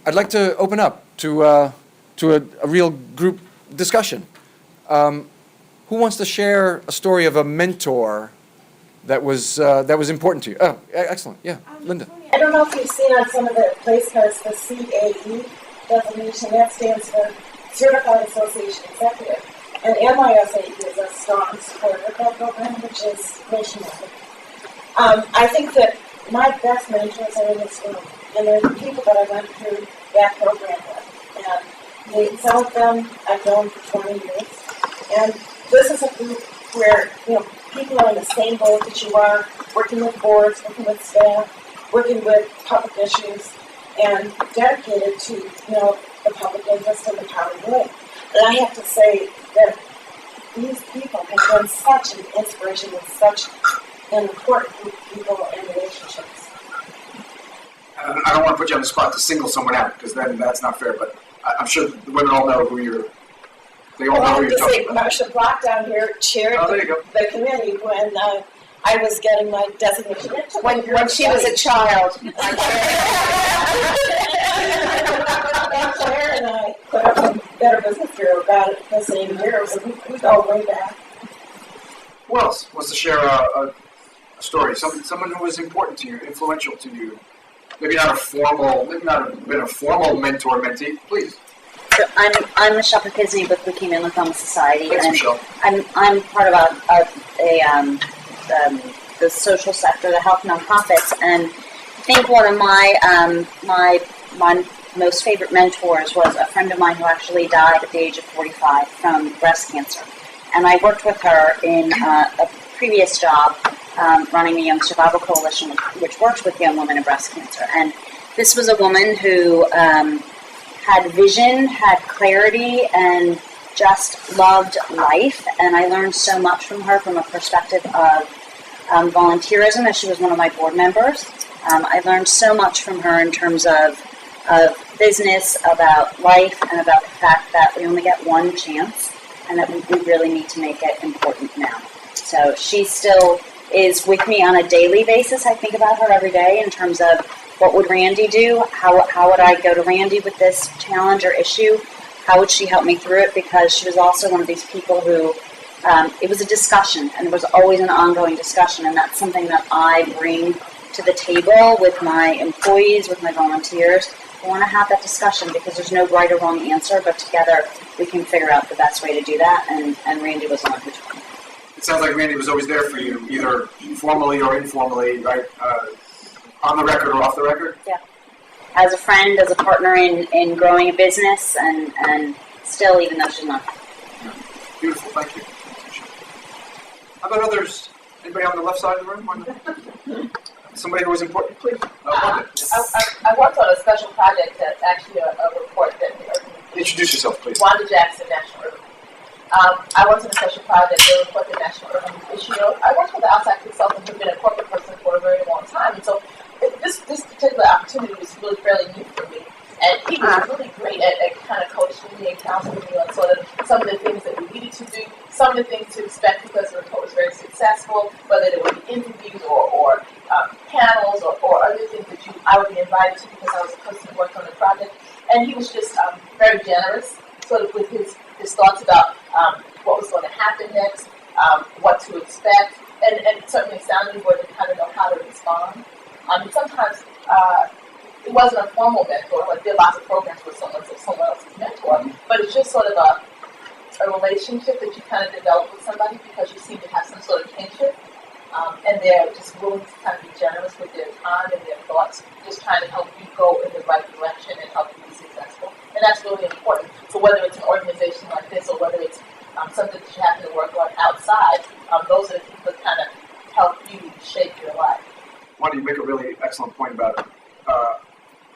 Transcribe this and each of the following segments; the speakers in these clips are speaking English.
I'd like to open up to a real group discussion. Who wants to share a story of a mentor that was important to you? Oh, excellent. Yeah, Linda. I don't know if you've seen on some of the place cards the CAE designation. That stands for Certified Association Executive. And MISAE is a strong supporter of that program, which is nationwide. I think that my best mentors are in this room, and they're the people that I went through that program with. And some of them I've known for 20 years. And this is a group where, people are in the same boat that you are, working with boards, working with staff, working with public issues, and dedicated to, the public interest and the power of good. And I have to say that these people have been such an inspiration and such an important group of people and relationships. I don't want to put you on the spot to single someone out, because then that's not fair, but I'm sure the women all know who you're, they all know who you're talking about. Marcia Block down here chaired the committee when I was getting my designation. When she was a child. Claire and I put up a Better Business Bureau about it the same year, so we go way back. Who else wants to share a story? Someone who was important to you, influential to you? Maybe not been a formal mentor-mentee. Please. So I'm Michelle Perkisney with Leukemia and Lymphoma Society. Thanks, and Michelle. I'm part of the social sector, the health nonprofits, and I think one of my most favorite mentors was a friend of mine who actually died at the age of 45 from breast cancer. And I worked with her in a previous job running the Young Survival Coalition, which works with young women in breast cancer. And this was a woman who had vision, had clarity, and just loved life. And I learned so much from her from a perspective of volunteerism, as she was one of my board members. I learned so much from her in terms of business, about life, and about the fact that we only get one chance and that we really need to make it important now. So she still is with me on a daily basis. I think about her every day in terms of what would Randy do? How would I go to Randy with this challenge or issue? How would she help me through it? Because she was also one of these people who, it was a discussion, and it was always an ongoing discussion, and that's something that I bring to the table with my employees, with my volunteers. I want to have that discussion because there's no right or wrong answer, but together we can figure out the best way to do that, and Randy was the one who told me. It sounds like Randy was always there for you, either formally or informally, right? On the record or off the record? Yeah. As a friend, as a partner in growing a business, and still, even though she's not. Beautiful, thank you. How about others? Anybody on the left side of the room? Somebody who was important, please. I worked on a special project that's actually a report that Introduce yourself, please. Wanda Jackson, National Urban. I worked on a special project that report the National Urban Issue. I worked with an outside consultant who'd been a corporate person for a very long time, and so this particular opportunity was really fairly new for me. And he was really great at kind of coaching me and counseling me on sort of some of the things that we needed to do, some of the things to expect because the report was very successful, whether there would be interviews or panels or other things that I would be invited to because I was the person who worked on the project. And he was just very generous, sort of with his thoughts about what was going to happen next, what to expect, and certainly sounding board to kind of know how to respond. Sometimes it wasn't a formal mentor, like there are lots of programs where someone else's mentor, but it's just sort of a relationship that you kind of develop with somebody because you seem to have some sort of kinship, and they're just willing to kind of be generous with their time and their thoughts, just trying to help you go in the right direction and help you be successful. And that's really important. So whether it's an organization like this or whether it's something that you happen to work on outside, those are the people that kind of help you shape your life. Why do you make a really excellent point about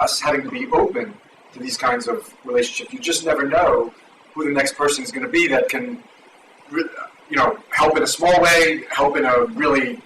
us having to be open to these kinds of relationships? You just never know who the next person is going to be that can, help in a small way, help in a really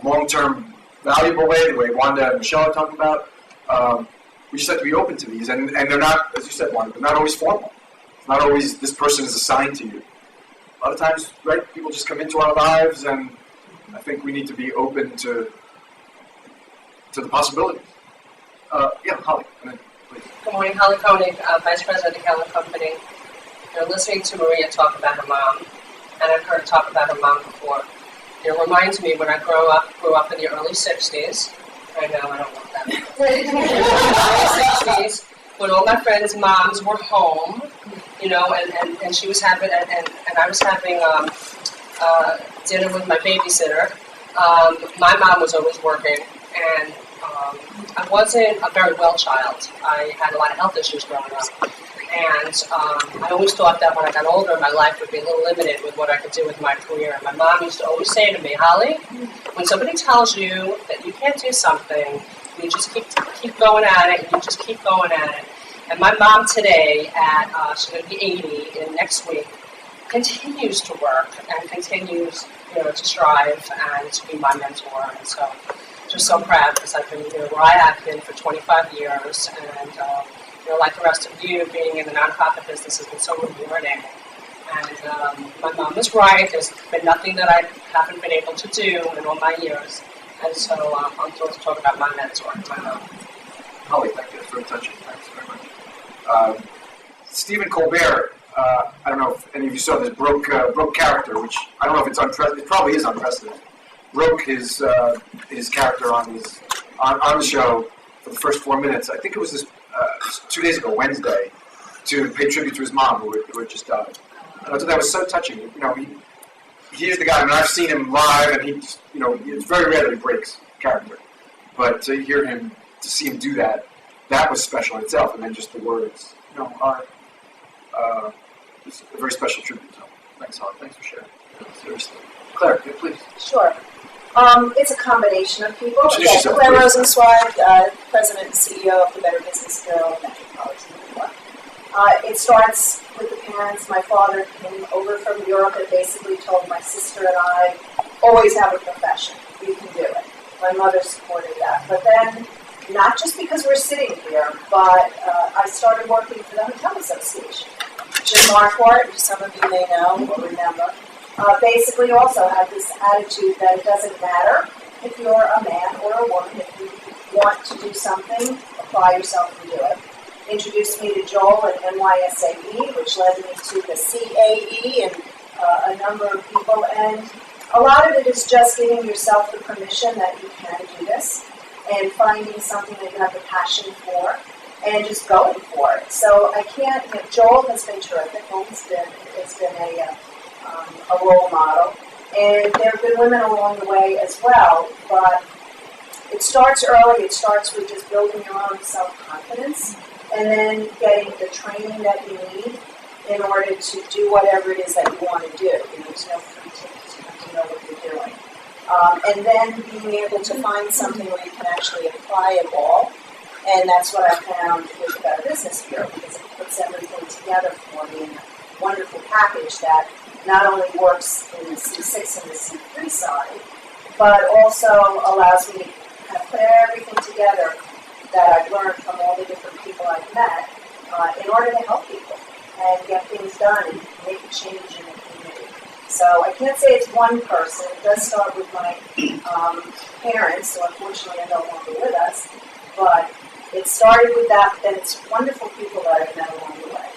long-term, valuable way, the way Wanda and Michelle are talking about. We just have to be open to these, and they're not, as you said, Wanda, they're not always formal. It's not always this person is assigned to you. A lot of times, right, people just come into our lives, and I think we need to be open to the possibilities. Holly. Good morning, Helen Koenig, Vice President of Helen Company. You're listening to Maria talk about her mom, and I've heard her talk about her mom before. It reminds me when I grew up in the early 60s. I know, I don't want that. In the early 60s, when all my friends' moms were home, you know, and she was having, and I was having dinner with my babysitter. My mom was always working, and I wasn't a very well child. I had a lot of health issues growing up. And I always thought that when I got older, my life would be a little limited with what I could do with my career. My mom used to always say to me, Holly, when somebody tells you that you can't do something, you just keep going at it, and you just keep going at it. And my mom today, she's going to be 80 in next week, continues to work and continues, you know, to strive and to be my mentor. And so, just so proud because I've been, you know, where I have been for 25 years, and you know, like the rest of you, being in the nonprofit business has been so rewarding. And my mom was right. There's been nothing that I haven't been able to do in all my years. And so I'm thrilled to talk about my mentor, my mom. Holly, thank you. That's very touching. Thanks very much. Stephen Colbert, I don't know if any of you saw this, broke character, which I don't know if it's unprecedented. It probably is unprecedented. Broke his character on the show for the first 4 minutes. I think it was this 2 days ago, Wednesday, to pay tribute to his mom, who had just died. And I thought that was so touching. You know, he's the guy. I mean, I've seen him live, and it's very rare that he breaks character. But to see him do that, that was special in itself. And then just the words, you know, are it's a very special tribute. So thanks, Holly. Thanks for sharing. Seriously, Claire, yeah, please. Sure. It's a combination of people. Introduce yourself, Claire please. Rosenzweig, President and CEO of the Better Business Bureau of Metropolitan New York. It starts with the parents. My father came over from Europe and basically told my sister and I, always have a profession. You can do it. My mother supported that. But then, not just because we're sitting here, but I started working for the Hotel Association. Jim Marquardt, who some of you may know or remember, basically also had this attitude that it doesn't matter if you're a man or a woman. If you want to do something, apply yourself and do it. Introduced me to Joel and NYSAE, which led me to the CAE and a number of people. And a lot of it is just giving yourself the permission that you can do this and finding something that you have the passion for and just going for it. So I can't, Joel has been terrific. It's been a role model. And there have been women along the way as well, but it starts early. It starts with just building your own self-confidence and then getting the training that you need in order to do whatever it is that you want to do. There's no free ticket. You have to know what you're doing. And then being able to find something where you can actually apply it all. And that's what I found with the Better Business Bureau, because it puts everything together for me in a wonderful package that not only works in the C6 and the C3 side, but also allows me to kind of put everything together that I've learned from all the different people I've met in order to help people and get things done and make a change in the community. So I can't say it's one person. It does start with my parents, who unfortunately are no longer with us, but it started with that, but then it's wonderful people that I've met along the way.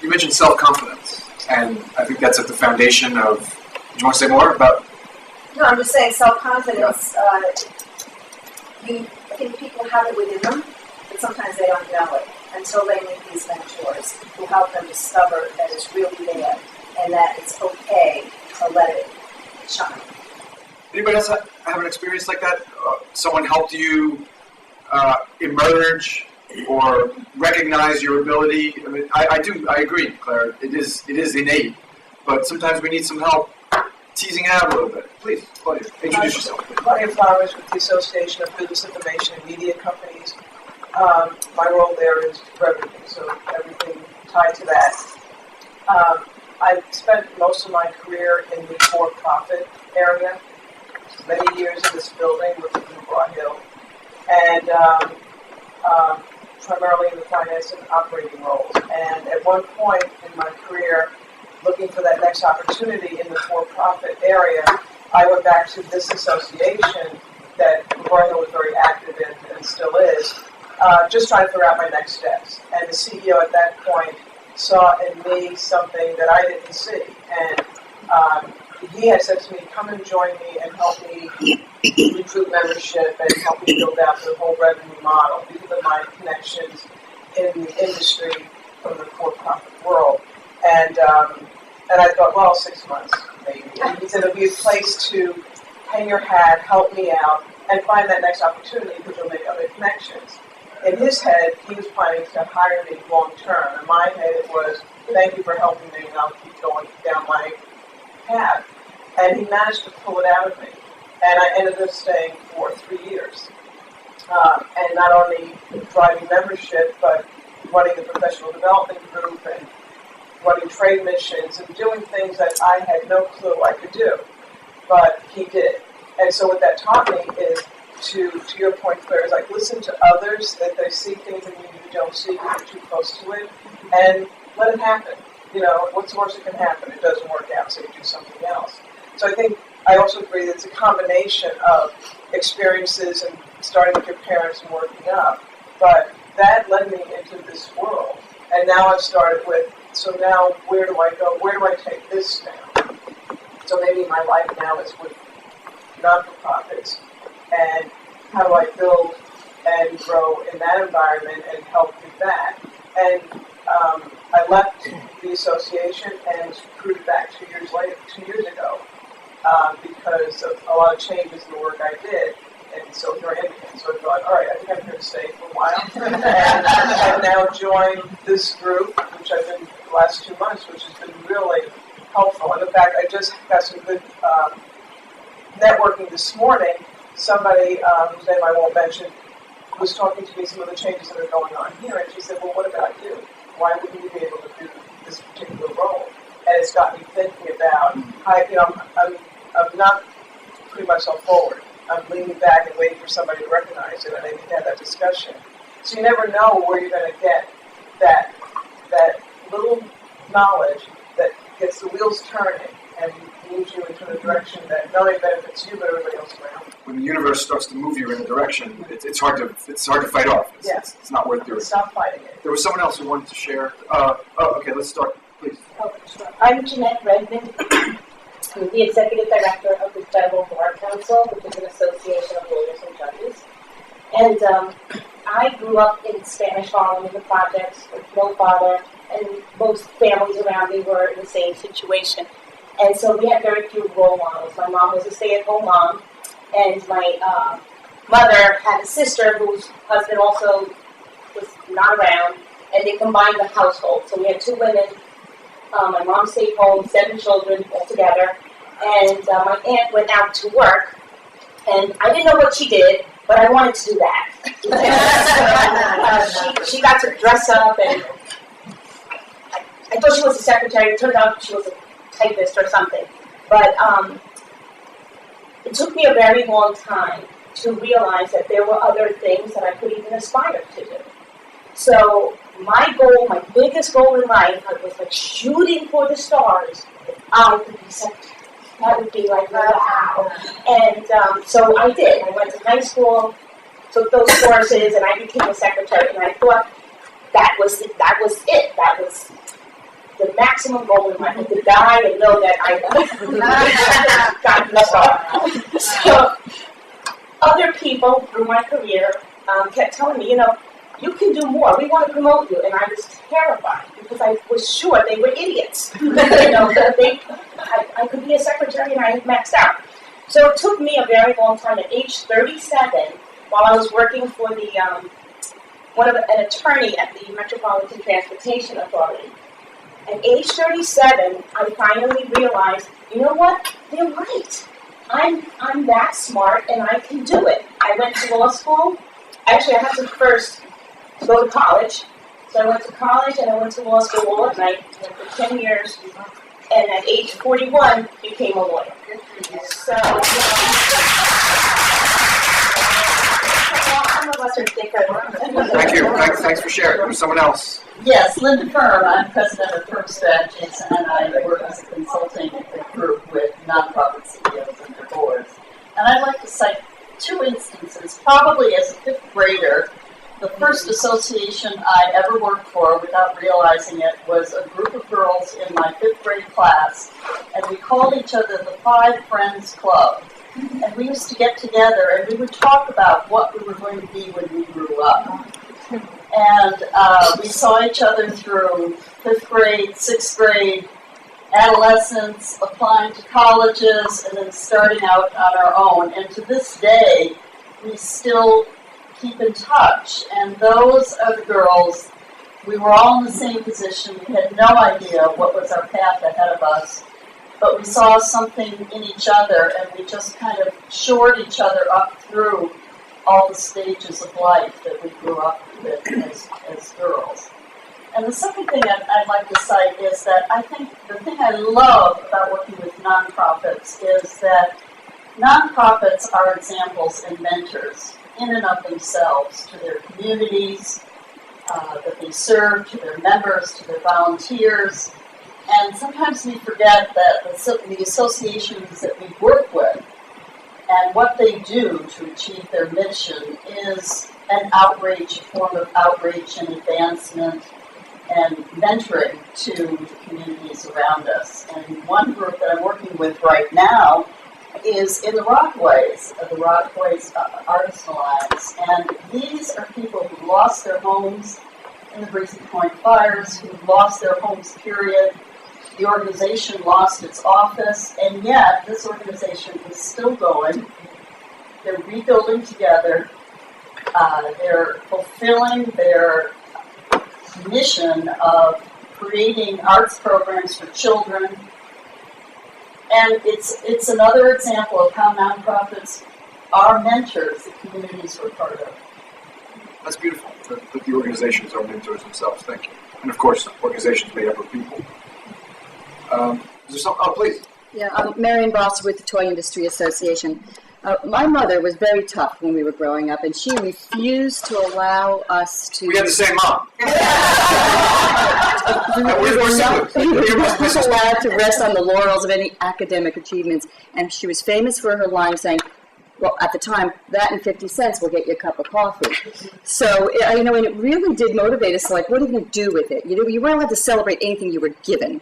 You mentioned self-confidence, and I think that's at the foundation of. Do you want to say more about? No, I'm just saying self-confidence. I think people have it within them, but sometimes they don't know it until they meet these mentors who help them discover that it's really there and that it's okay to let it shine. Anybody else have an experience like that? Someone helped you emerge or recognize your ability? I mean, I agree, Claire. It is innate, but sometimes we need some help teasing it out a little bit. Please, Claudia, introduce yourself. Claudia Flowers with the Association of Business Information and Media Companies. My role there is revenue, so everything tied to that. I've spent most of my career in the for-profit area, many years in this building, working in McGraw Hill, and primarily in the finance and operating roles. And at one point in my career, looking for that next opportunity in the for-profit area, I went back to this association that McGraw Hill was very active in and still is, just trying to figure out my next steps. And the CEO at that point saw in me something that I didn't see. And he had said to me, come and join me and help me recruit membership and help me build out the whole revenue model because of my connections in the industry from the for-profit world. And I thought, well, 6 months, maybe. And he said, it'll be a place to hang your hat, help me out, and find that next opportunity because you'll make other connections. In his head, he was planning to hire me long term. In my head, it was, thank you for helping me, and I'll keep going down my path. And he managed to pull it out of me. And I ended up staying for 3 years. And not only driving membership, but running the professional development group and running trade missions and doing things that I had no clue I could do. But he did. And so what that taught me is to your point, Claire, is like listen to others, that they see things that you don't see because you're too close to it, and let it happen. You know, what's the worst that can happen? It doesn't work out, so you do something else. So I think I also agree that it's a combination of experiences and starting with your parents and working up. But that led me into this world. And now I've started with, so now where do I go? Where do I take this now? So maybe my life now is with non-for-profits. And how do I build and grow in that environment and help do that? And I left the association and was recruited back 2 years ago, because of a lot of changes in the work I did. And so here I am again. So I thought, all right, I think I'm here to stay for a while. And I've now joined this group, which I've been the last 2 months, which has been really helpful. And in fact, I just got some good networking this morning. Somebody, whose name I won't mention, was talking to me some of the changes that are going on here. And she said, well, what about you? Why wouldn't you be able to do this particular role? And it's got me thinking about, I'm not putting myself forward. I'm leaning back and waiting for somebody to recognize it, and I need to have that discussion. So you never know where you're going to get that little knowledge that gets the wheels turning and moves you into a direction that not only benefits you, but everybody else around. When the universe starts to move you in a direction, it's hard to fight off. It's not worth doing. Stop fighting it. There was someone else who wanted to share. Okay, let's start, please. Oh, sure. I'm Jeanette Redmond. I'm the Executive Director of the Federal Bar Council, which is an association of lawyers and judges. And I grew up in Spanish Harlem in the projects with no father, and most families around me were in the same situation. And so we had very few role models. My mom was a stay-at-home mom, and my mother had a sister whose husband also was not around, and they combined the household. So we had 2 women. My mom stayed home, 7 children altogether, and my aunt went out to work, and I didn't know what she did, but I wanted to do that. She got to dress up, and I thought she was a secretary. It turned out she was a typist or something. But it took me a very long time to realize that there were other things that I could even aspire to do. So my goal, my biggest goal in life, was like shooting for the stars. If I could be secretary, that would be like wow. And so I did. I went to high school, took those courses, and I became a secretary. And I thought that was it. That was the maximum goal in life. I could die and know that I got the star. So other people through my career kept telling me, you can do more. We want to promote you. And I was terrified because I was sure they were idiots. I could be a secretary and I had maxed out. So it took me a very long time. At age 37, while I was working for the an attorney at the Metropolitan Transportation Authority, at age 37, I finally realized, you know what? They're right. I'm that smart and I can do it. I went to law school. Actually, I had to first go to college. So I went to college and I went to law school all at night. Went for 10 years. And at age 41, became a lawyer. So, some of us are thicker. Thank you. Thanks for sharing. There's someone else. Yes, Linda Firm. I'm president of Firm Strategies, and I work as a consulting group with nonprofit CEOs and their boards. And I'd like to cite 2 instances, probably as a 5th grader, the first association I ever worked for, without realizing it, was a group of girls in my 5th grade class, and we called each other the Five Friends Club. And we used to get together and we would talk about what we were going to be when we grew up. And we saw each other through 5th grade, 6th grade, adolescence, applying to colleges, and then starting out on our own. And to this day, we still keep in touch. And those are the girls. We were all in the same position. We had no idea what was our path ahead of us. But we saw something in each other, and we just kind of shored each other up through all the stages of life that we grew up with as girls. And the second thing I'd like to cite is that I think the thing I love about working with nonprofits is that nonprofits are examples and mentors in and of themselves to their communities that they serve, to their members, to their volunteers. And sometimes we forget that the associations that we work with and what they do to achieve their mission is an outreach, a form of outreach and advancement and mentoring to the communities around us. And one group that I'm working with right now is in the Rockaways Artist Alliance. And these are people who lost their homes in the Breezy Point fires, who lost their homes, period. The organization lost its office, and yet this organization is still going. They're rebuilding together. They're fulfilling their mission of creating arts programs for children. And it's another example of how nonprofits are mentors the communities we're part of. That's beautiful, that the organizations are mentors themselves. Thank you. And of course, organizations made up of people. Is there something? Oh, please. Yeah, I'm Marion Boss with the Toy Industry Association. My mother was very tough when we were growing up, and she refused to allow us to... We had the same mom. we were not allowed to rest on the laurels of any academic achievements, and she was famous for her line saying, well, at the time, that and 50 cents will get you a cup of coffee. So, and it really did motivate us, like, what are you going to do with it? You weren't allowed to celebrate anything you were given.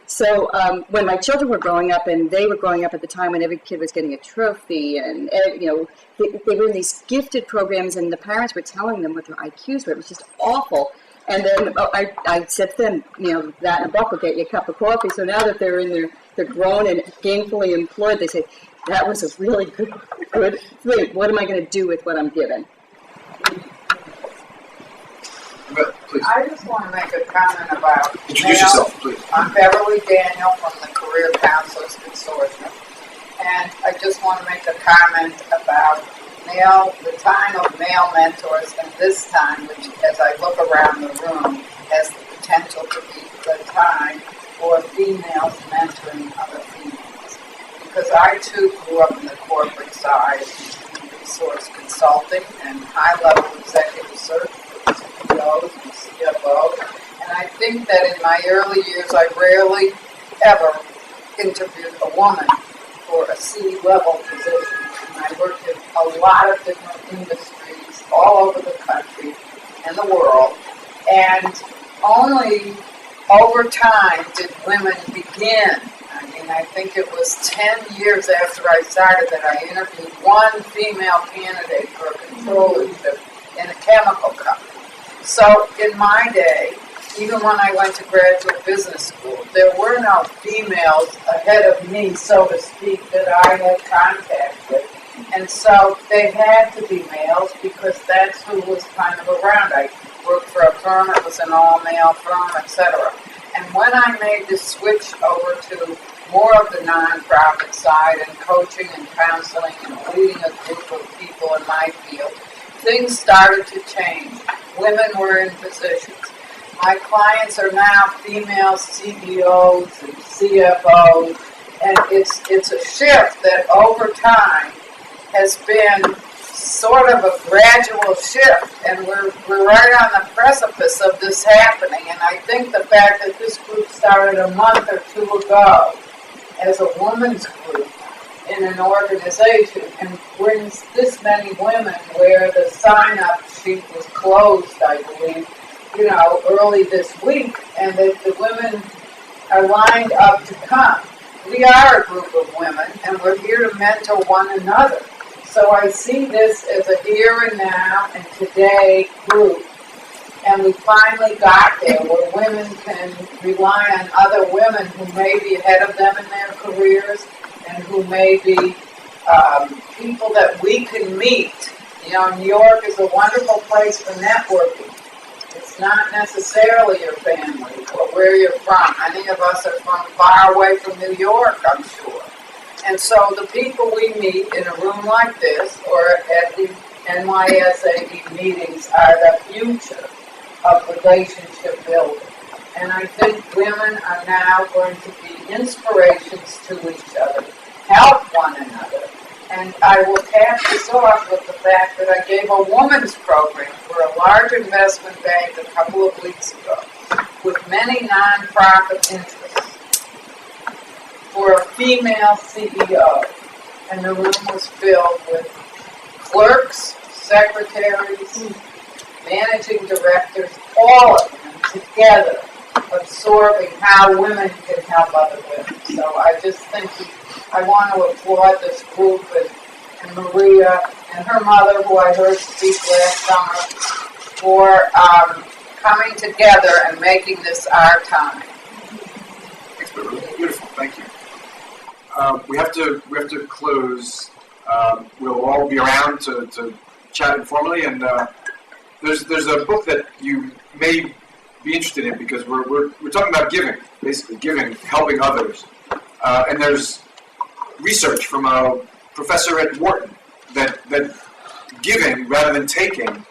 So when my children were growing up, and they were growing up at the time when every kid was getting a trophy, and they were in these gifted programs, and the parents were telling them what their IQs were. It was just awful. And then I said to them, that and a buck will get you a cup of coffee. So now that they're grown and gainfully employed, they say, that was a really good thing. What am I going to do with what I'm given? Please. I just want to make a comment about... Introduce yourself, please. I'm Beverly Daniel from the Career Counselors Consortium. And I just want to make a comment about the time of male mentors, and this time, which, as I look around the room, has the potential to be the time for females mentoring other females. Because I, too, grew up in the corporate side, in resource consulting and high-level executive search for CEOs and CFOs. And I think that in my early years, I rarely ever interviewed a woman for a C-level position. And I worked in a lot of different industries all over the country and the world. And only over time did women begin. I think it was 10 years after I started that I interviewed one female candidate for a controllership in a chemical company. So in my day, even when I went to graduate business school, there were no females ahead of me, so to speak, that I had contact with. And so they had to be males because that's who was kind of around. I worked for a firm, it was an all-male firm, etc. And when I made the switch over to more of the nonprofit side and coaching and counseling and leading a group of people in my field, things started to change. Women were in positions. My clients are now female CEOs and CFOs, and it's a shift that over time has been sort of a gradual shift, and we're right on the precipice of this happening. And I think the fact that this group started a month or two ago as a women's group in an organization and brings this many women where the sign-up sheet was closed, I believe, early this week, and that the women are lined up to come. We are a group of women, and we're here to mentor one another. So I see this as a here and now and today group. And we finally got there where women can rely on other women who may be ahead of them in their careers and who may be people that we can meet. New York is a wonderful place for networking. It's not necessarily your family or where you're from. Many of us are from far away from New York, I'm sure. And so the people we meet in a room like this or at the NYSAE meetings are the future of relationship building. And I think women are now going to be inspirations to each other, help one another. And I will cap this off with the fact that I gave a women's program for a large investment bank a couple of weeks ago with many nonprofit interests for a female CEO. And the room was filled with clerks, secretaries, managing directors, all of them together absorbing how women can help other women. So I just think I want to applaud this group and Maria and her mother, who I heard speak last summer, for coming together and making this our time. Thanks, Beverly. Beautiful. Thank you. We have to close. We'll all be around to chat informally, and there's a book that you may be interested in because we're talking about giving, basically giving, helping others, and there's research from a professor at Wharton that giving rather than taking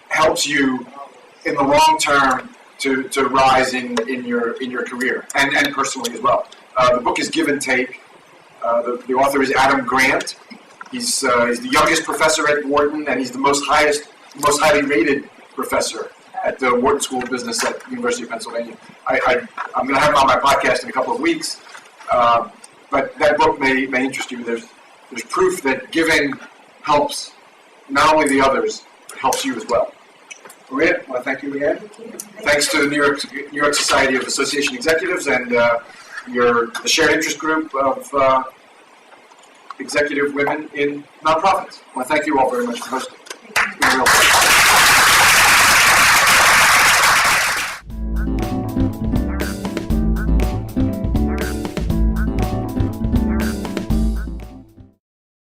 helps you in the long term to rise in your career and personally as well. The book is Give and Take. The author is Adam Grant. He's the youngest professor at Wharton, and he's the most highly rated professor at the Wharton School of Business at the University of Pennsylvania. I'm going to have him on my podcast in a couple of weeks, but that book may interest you. There's proof that giving helps not only the others, but helps you as well. Maria, I want to thank you again. Thanks to the New York Society of Association Executives and the shared interest group of executive women in nonprofits. I want to thank you all very much for hosting. It's been a real pleasure.